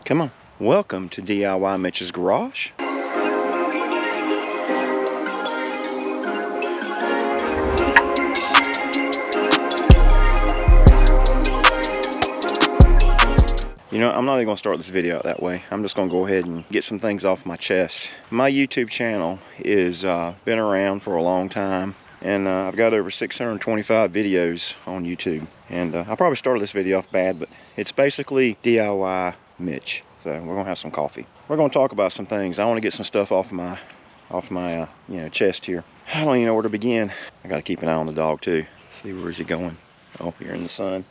Come on. Welcome to DIY Mitch's Garage. You know, I'm not even going to start this video out that way. I'm just going to go ahead and get some things off my chest. My YouTube channel is been around for a long time. And I've got over 625 videos on YouTube. And I probably started this video off bad, but it's basically DIY Mitch. So we're going to have some coffee. We're going to talk about some things. I want to get some stuff off my chest here. I don't even know where to begin. I got to keep an eye on the dog too. See, where's he going? Oh, here in the sun.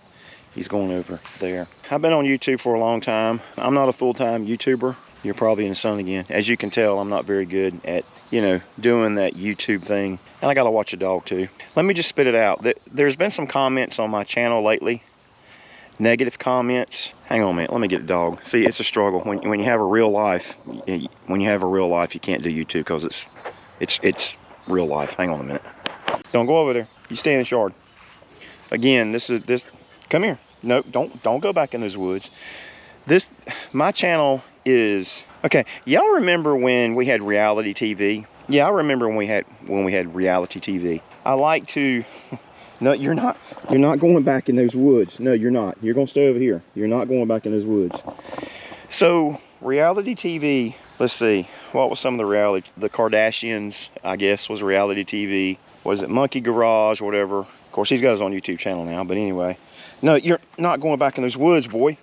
He's going over there. I've been on YouTube for a long time. I'm not a full-time YouTuber. You're probably in the sun again. As you can tell, I'm not very good at, doing that YouTube thing. And I gotta watch a dog too. Let me just spit it out. There's been some comments on my channel lately. Negative comments. Hang on a minute, let me get a dog. See, it's a struggle. When you have a real life, you can't do YouTube because it's real life. Hang on a minute. Don't go over there. You stay in the yard. Again, come here. No, don't go back in those woods. My channel is okay. Y'all remember when we had reality TV? Yeah, I remember when we had reality TV. I like to. No, you're not going back in those woods. No, you're not. You're gonna stay over here. You're not going back in those woods. So reality TV. Let's see. What was some of the reality? The Kardashians, I guess, was reality TV. Was it Monkey Garage? Whatever. Of course, he's got his own YouTube channel now. But anyway. No, you're not going back in those woods, boy.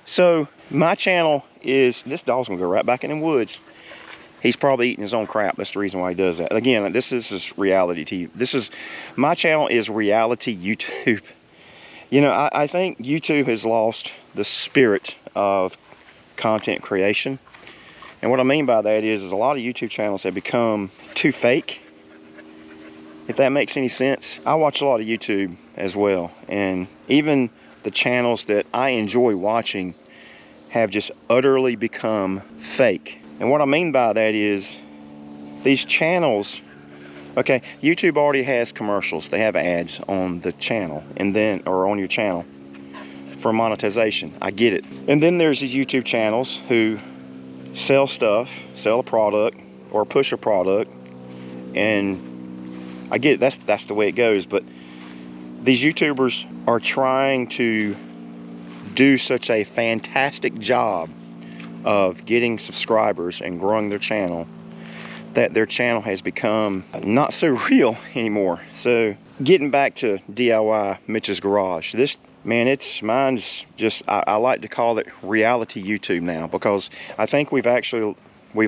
So my channel is, this dog's gonna go right back in the woods. He's probably eating his own crap. That's the reason why he does that. Again, this is reality TV. My channel is reality YouTube. I think YouTube has lost the spirit of content creation. And what I mean by that is a lot of YouTube channels have become too fake. If that makes any sense. I watch a lot of YouTube as well, and even the channels that I enjoy watching have just utterly become fake. And what I mean by that is these channels, okay, YouTube already has commercials. They have ads on the channel or on your channel for monetization. I get it. And then there's these YouTube channels who sell stuff, sell a product or push a product, and I get it, that's the way it goes, but these YouTubers are trying to do such a fantastic job of getting subscribers and growing their channel that their channel has become not so real anymore. So getting back to DIY Mitch's Garage, mine's just, I like to call it reality YouTube now, because I think we've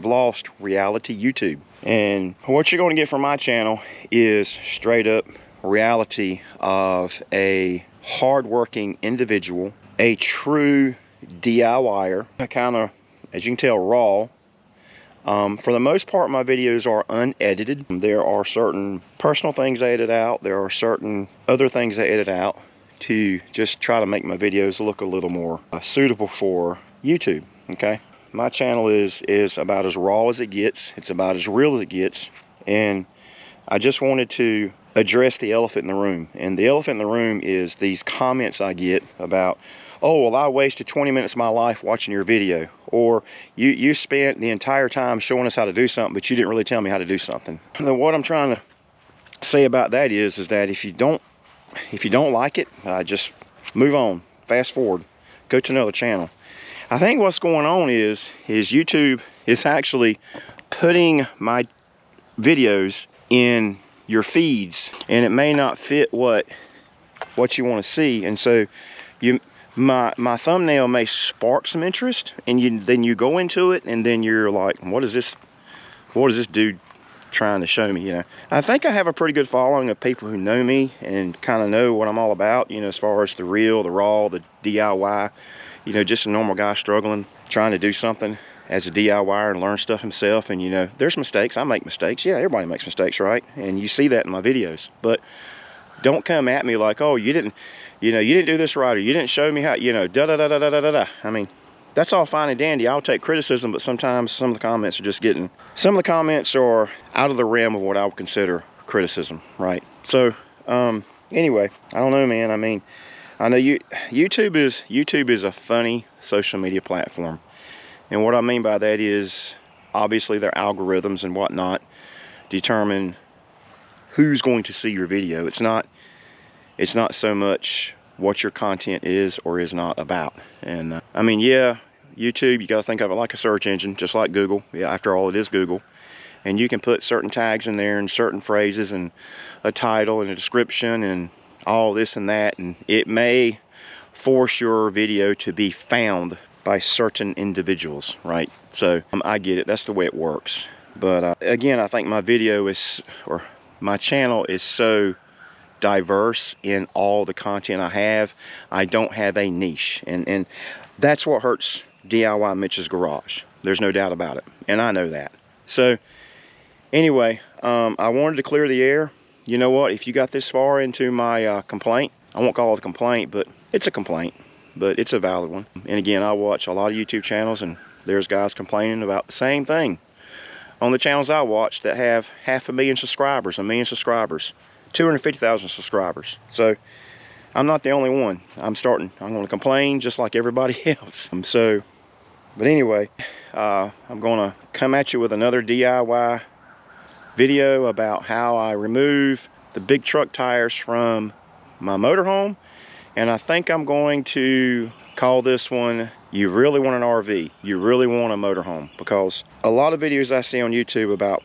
lost reality YouTube. And what you're going to get from my channel is straight up reality of a hardworking individual, a true DIYer, kind of, as you can tell, raw. For the most part, my videos are unedited. There are certain personal things I edit out. There are certain other things I edit out to just try to make my videos look a little more suitable for YouTube, okay? My channel is about as raw as it gets. It's about as real as it gets. And I just wanted to address the elephant in the room. And the elephant in the room is these comments I get about, oh, well, I wasted 20 minutes of my life watching your video. Or you spent the entire time showing us how to do something, but you didn't really tell me how to do something. And what I'm trying to say about that is that if you don't like it, just move on, fast forward, go to another channel. I think what's going on is YouTube is actually putting my videos in your feeds, and it may not fit what you want to see, and so my thumbnail may spark some interest, and then you go into it, and then you're like, what is this dude trying to show me? I think I have a pretty good following of people who know me and kind of know what I'm all about, as far as the real, the raw, the DIY. Just a normal guy struggling, trying to do something as a DIYer and learn stuff himself. And there's mistakes. I make mistakes. Yeah, everybody makes mistakes, right? And you see that in my videos. But don't come at me like, oh, you didn't do this right, or you didn't show me how, da da da da da da da. I mean, that's all fine and dandy. I'll take criticism, but sometimes some of the comments are out of the realm of what I would consider criticism, right? So anyway, I don't know, man. I mean, I know YouTube is a funny social media platform. And what I mean by that is, obviously their algorithms and whatnot determine who's going to see your video. It's not so much what your content is or is not about. And I mean, yeah, YouTube, you got to think of it like a search engine, just like Google. Yeah, after all, it is Google. And you can put certain tags in there and certain phrases and a title and a description and all this and that, and it may force your video to be found by certain individuals, right? So I get it, that's the way it works. But again, I think my my channel is so diverse in all the content I have. I don't have a niche, and that's what hurts DIY Mitch's Garage. There's no doubt about it, and I know that. So anyway, I wanted to clear the air. You know what, if you got this far into my complaint, I won't call it a complaint, but it's a complaint, but it's a valid one. And again, I watch a lot of YouTube channels, and there's guys complaining about the same thing on the channels I watch that have 500,000 subscribers, 1 million subscribers, 250,000 subscribers. So I'm not the only one. I'm going to complain just like everybody else. But anyway, I'm going to come at you with another DIY video about how I remove the big truck tires from my motorhome. And I think I'm going to call this one, You Really Want an RV, You Really Want a Motorhome, because a lot of videos I see on YouTube about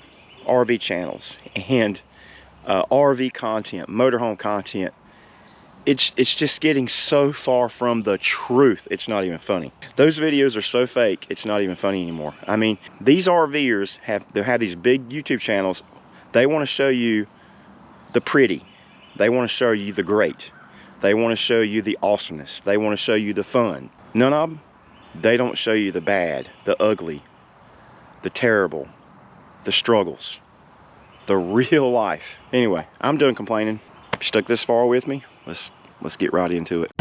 RV channels and RV content, motorhome content, it's just getting so far from the truth, it's not even funny. Those videos are so fake, it's not even funny anymore. I mean, these RVers have these big YouTube channels. They want to show you the pretty. They want to show you the great. They want to show you the awesomeness. They want to show you the fun. None of them, they don't show you the bad, the ugly, the terrible, the struggles, the real life. Anyway, I'm done complaining. If you stuck this far with me, let's get right into it.